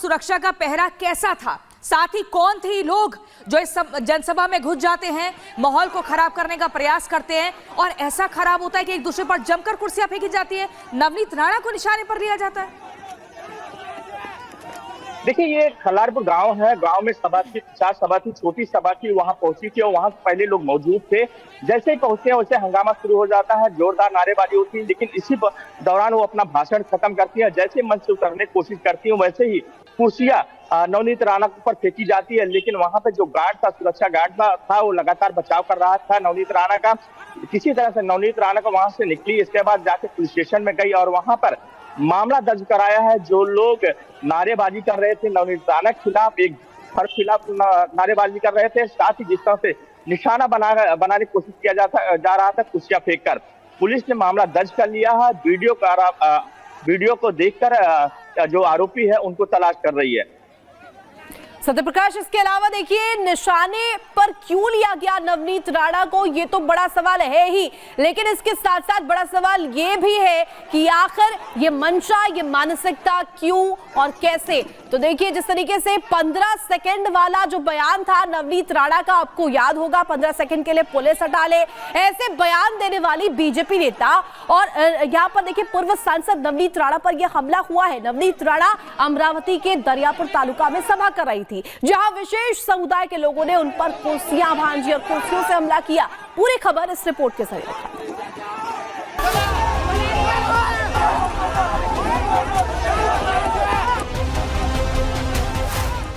सुरक्षा का पहरा कैसा था, साथ ही कौन थे लोग जो इस जनसभा में घुस जाते हैं, माहौल को खराब करने का प्रयास करते हैं और ऐसा खराब होता है कि एक दूसरे पर जमकर कुर्सियां फेंकी जाती है, नवनीत राणा को निशाने पर लिया जाता है। देखिए, ये खल्लारपुर गांव है। गांव में सभा थी, 4 सभा थी, छोटी सभा थी, वहां पहुंची थी और वहां पहले लोग मौजूद थे। जैसे ही पहुंचते हैं वैसे हंगामा शुरू हो जाता है, जोरदार नारेबाजी होती है, लेकिन इसी दौरान वो अपना भाषण खत्म करती है। जैसे मंच से उतरने की कोशिश करती है वैसे ही कुर्सियां नवनीत राणा पर फेंकी जाती है, लेकिन वहां पे जो गार्ड था, सुरक्षा गार्ड था, वो लगातार बचाव कर रहा था नवनीत राणा का। किसी तरह से नवनीत राणा को वहां से निकली, इसके बाद जाके पुलिस स्टेशन में गई और वहां पर मामला दर्ज कराया है। जो लोग नारेबाजी कर रहे थे नवनीत राणा के खिलाफ, एक फर्ज खिलाफ नारेबाजी कर रहे थे, साथ ही जिस तरह से निशाना बनाने की कोशिश किया जा रहा था कुर्सियां फेंककर, पुलिस ने मामला दर्ज कर लिया है। वीडियो को देखकर जो आरोपी है उनको तलाश कर रही है। सत्यप्रकाश, इसके अलावा देखिए निशाने पर क्यों लिया गया नवनीत राणा को, ये तो बड़ा सवाल है ही, लेकिन इसके साथ साथ बड़ा सवाल ये भी है कि आखिर ये मंशा, ये मानसिकता क्यों और कैसे। तो देखिए जिस तरीके से 15 सेकंड वाला जो बयान था नवनीत राणा का, आपको याद होगा, 15 सेकंड के लिए पुलिस हटा ले, ऐसे बयान देने वाली बीजेपी नेता और यहाँ पर देखिए पूर्व सांसद नवनीत राणा पर यह हमला हुआ है। नवनीत राणा अमरावती के दरियापुर तालुका में सभा कर रही थी, जहां विशेष समुदाय के लोगों ने उन पर कुर्सियां भांजी और कुर्सियों से हमला किया। पूरी खबर इस रिपोर्ट के जरिए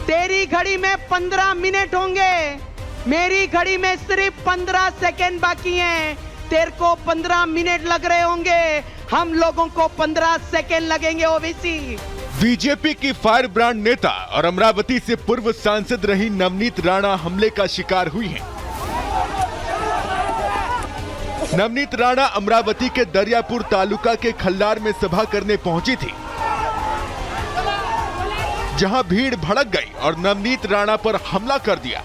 तेरी घड़ी में 15 मिनट होंगे, मेरी घड़ी में सिर्फ 15 सेकंड बाकी हैं। तेरे को 15 मिनट लग रहे होंगे, हम लोगों को 15 सेकंड लगेंगे। ओबीसी बीजेपी की फायर ब्रांड नेता और अमरावती से पूर्व सांसद रही नवनीत राणा हमले का शिकार हुई हैं। नवनीत राणा अमरावती के दरियापुर तालुका के खल्लार में सभा करने पहुंची थी, जहां भीड़ भड़क गई और नवनीत राणा पर हमला कर दिया।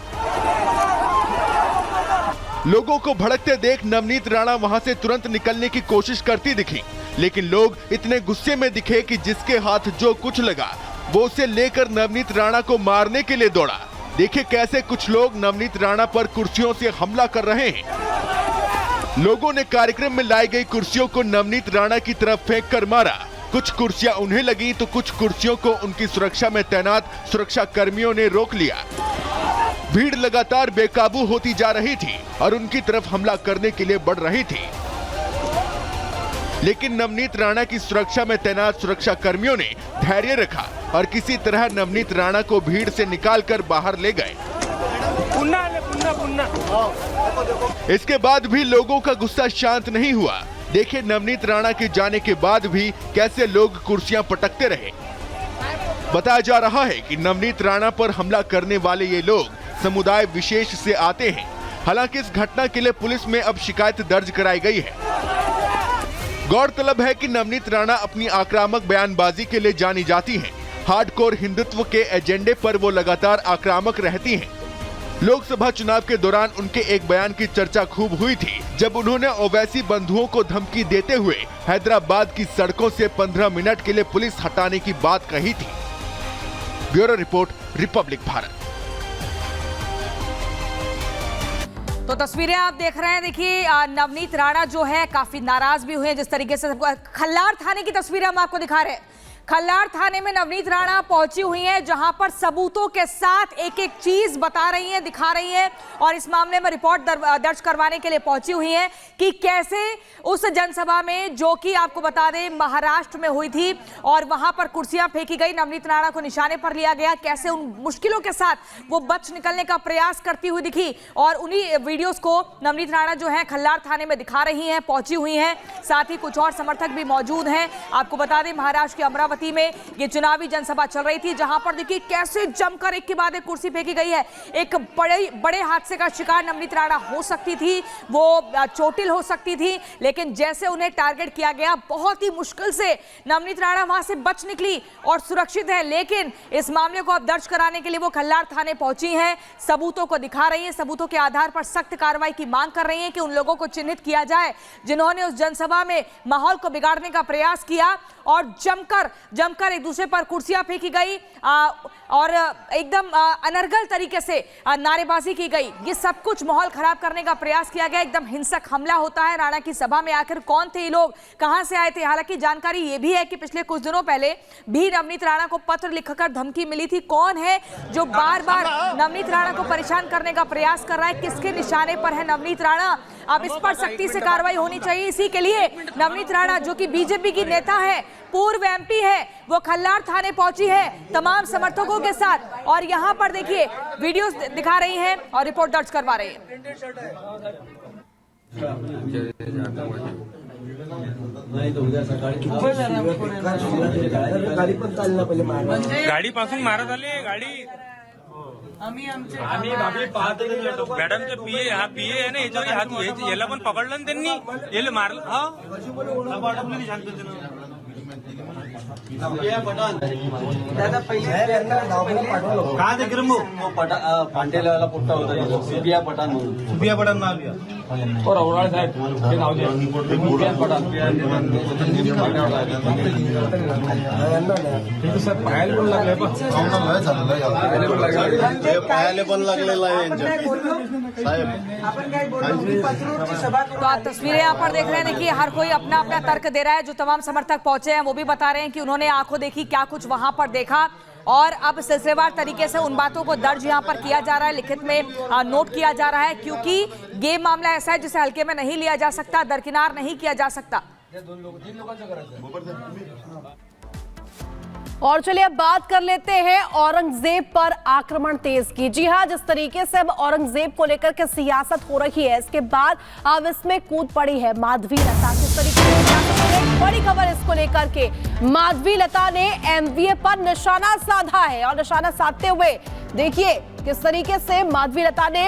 लोगों को भड़कते देख नवनीत राणा वहां से तुरंत निकलने की कोशिश करती दिखी, लेकिन लोग इतने गुस्से में दिखे कि जिसके हाथ जो कुछ लगा वो उसे लेकर नवनीत राणा को मारने के लिए दौड़ा। देखिए कैसे कुछ लोग नवनीत राणा पर कुर्सियों से हमला कर रहे हैं। लोगों ने कार्यक्रम में लाई गई कुर्सियों को नवनीत राणा की तरफ फेंक कर मारा। कुछ कुर्सियां उन्हें लगी तो कुछ कुर्सियों को उनकी सुरक्षा में तैनात सुरक्षा कर्मियों ने रोक लिया। भीड़ लगातार बेकाबू होती जा रही थी और उनकी तरफ हमला करने के लिए बढ़ रही थी, लेकिन नवनीत राणा की सुरक्षा में तैनात सुरक्षा कर्मियों ने धैर्य रखा और किसी तरह नवनीत राणा को भीड़ से निकालकर बाहर ले गए। इसके बाद भी लोगों का गुस्सा शांत नहीं हुआ। देखिए नवनीत राणा के जाने के बाद भी कैसे लोग कुर्सियां पटकते रहे। बताया जा रहा है कि नवनीत राणा पर हमला करने वाले ये लोग समुदाय विशेष से आते हैं। हालांकि इस घटना के लिए पुलिस में अब शिकायत दर्ज कराई गई है। गौरतलब है कि नवनीत राणा अपनी आक्रामक बयानबाजी के लिए जानी जाती हैं। हार्डकोर हिंदुत्व के एजेंडे पर वो लगातार आक्रामक रहती हैं। लोकसभा चुनाव के दौरान उनके एक बयान की चर्चा खूब हुई थी, जब उन्होंने ओवैसी बंधुओं को धमकी देते हुए हैदराबाद की सड़कों से 15 मिनट के लिए पुलिस हटाने की बात कही थी। Bureau report, Republic Bharat. तो तस्वीरें आप देख रहे हैं। देखिए नवनीत राणा जो है काफी नाराज भी हुए हैं, जिस तरीके से खल्लार थाने की तस्वीरें हम आपको दिखा रहे हैं। खल्लार थाने में नवनीत राणा पहुंची हुई हैं, जहां पर सबूतों के साथ एक एक चीज बता रही हैं, दिखा रही हैं और इस मामले में रिपोर्ट दर्ज करवाने के लिए पहुंची हुई हैं कि कैसे उस जनसभा में, जो कि आपको बता दें महाराष्ट्र में हुई थी और वहां पर कुर्सियां फेंकी गई, नवनीत राणा को निशाने पर लिया गया, कैसे उन मुश्किलों के साथ वो बच निकलने का प्रयास करती हुई दिखी। और उन्हीं वीडियोस को नवनीत राणा जो है खल्लार थाने में दिखा रही हैं, पहुंची हुई हैं। साथ ही कुछ और समर्थक भी मौजूद हैं। आपको बता दें महाराष्ट्र के अमरावती में ये चुनावी जनसभा चल रही थी, जहां पर देखिए कैसे जमकर एक के बाद एक कुर्सी फेंकी गई है। एक बड़े हादसे का शिकार नवनीत राणा हो सकती थी, वो चोटिल हो सकती थी, लेकिन जैसे उन्हें टारगेट किया गया, बहुत ही मुश्किल से नवनीत राणा वहां से बच निकली और सुरक्षित है। लेकिन इस मामले को अब दर्ज कराने के लिए वो खल्लार थाने पहुंची हैं, सबूतों को दिखा रही हैं, सबूतों के आधार पर सख्त कार्रवाई की मांग कर रही हैं कि उन लोगों को चिन्हित किया जाए जिन्होंने उस जनसभा में माहौल को बिगाड़ने का प्रयास किया और जमकर जमकर एक दूसरे पर कुर्सियां फेंकी गई और एकदम अनर्गल तरीके से नारेबाजी की गई। ये सब कुछ माहौल खराब करने का प्रयास किया गया। एकदम हिंसक हमला होता है राणा की सभा में। आखिर कौन थे ये लोग, कहां से आए थे? हालांकि जानकारी ये भी है कि पिछले कुछ दिनों पहले भी नवनीत राणा को पत्र लिखकर धमकी मिली थी। कौन है जो बार बार नवनीत राणा को परेशान करने का प्रयास कर रहा है? किसके निशाने पर है नवनीत राणा? अब इस पर सख्ती से कार्रवाई होनी चाहिए। इसी के लिए नवनीत राणा, जो कि बीजेपी की नेता है, पूर्व एमपी है, वो खल्लार थाने पहुंची है तमाम समर्थकों के साथ और यहां पर देखिए वीडियो दिखा रही हैं और रिपोर्ट दर्ज करवा रही है। गाडी पासून मारत आले गाडी आम्ही मॅडमचे पीए हा पीए आहे ना याच्यावर याला पण पकडलं ना त्यांनी याला मारलं दादा पांडेला पोट्टा होता सुबिया पठाण म्हणून सुबिया पठाण नाव और औराळ साहेब हे नाव द्या सुबिया पठाण पायाला पण लागले पायाला पण लागलेला आहे तो आप तस्वीरें यहाँ पर देख रहे हैं। देखिए हर कोई अपना अपना तर्क दे रहा है। जो तमाम समर्थक पहुंचे हैं वो भी बता रहे हैं कि उन्होंने आंखों देखी, क्या कुछ वहां पर देखा और अब सिलसिलेवार तरीके से उन बातों को दर्ज यहाँ पर किया जा रहा है, लिखित में नोट किया जा रहा है, क्योंकि ये मामला ऐसा है जिसे हल्के में नहीं लिया जा सकता, दरकिनार नहीं किया जा सकता। और चलिए अब बात कर लेते हैं औरंगजेब पर आक्रमण तेज की। जी हां, जिस तरीके से अब औरंगजेब को लेकर के सियासत हो रही है, इसके बाद अब इसमें कूद पड़ी है माधवी लता। किस तरीके से एक बड़ी खबर इसको लेकर के, माधवी लता ने एमवीए पर निशाना साधा है और निशाना साधते हुए देखिए किस तरीके से माधवी लता ने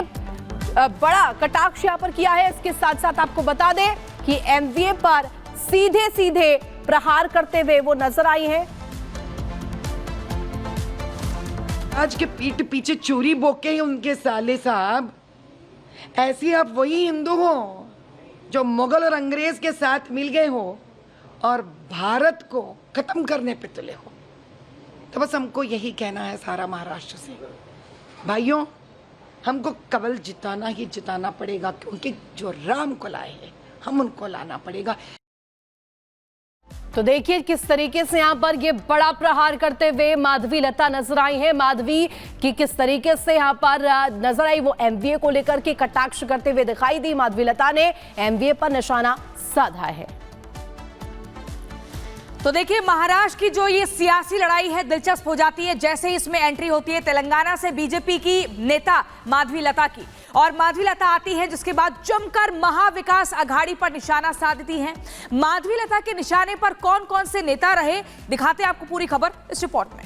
बड़ा कटाक्ष यहाँ पर किया है। इसके साथ साथ आपको बता दें कि एमवीए पर सीधे सीधे प्रहार करते हुए वो नजर आई है। आज के पीठ पीछे चोरी बोके हैं उनके साले साहब। ऐसी आप वही हिंदू हो जो मुगल और अंग्रेज के साथ मिल गए हो और भारत को खत्म करने पे तुले हो। तो बस हमको यही कहना है सारा महाराष्ट्र से, भाइयों हमको केवल जिताना ही जिताना पड़ेगा, क्योंकि जो राम को लाए हैं हम उनको लाना पड़ेगा। तो देखिए किस तरीके से यहाँ पर ये बड़ा प्रहार करते हुए माधवी लता नजर आई है। माधवी की किस तरीके से यहाँ पर नजर आई, वो एमवीए को लेकर के कटाक्ष करते हुए दिखाई दी। माधवी लता ने एमवीए पर निशाना साधा है। तो देखिए महाराष्ट्र की जो ये सियासी लड़ाई है दिलचस्प हो जाती है जैसे ही इसमें एंट्री होती है तेलंगाना से बीजेपी की नेता माधवी लता की, और माधवी लता आती है जिसके बाद जमकर महाविकास अघाड़ी पर निशाना साधती हैं। माधवी लता के निशाने पर कौन कौन से नेता रहे, दिखाते हैं आपको पूरी खबर इस रिपोर्ट में।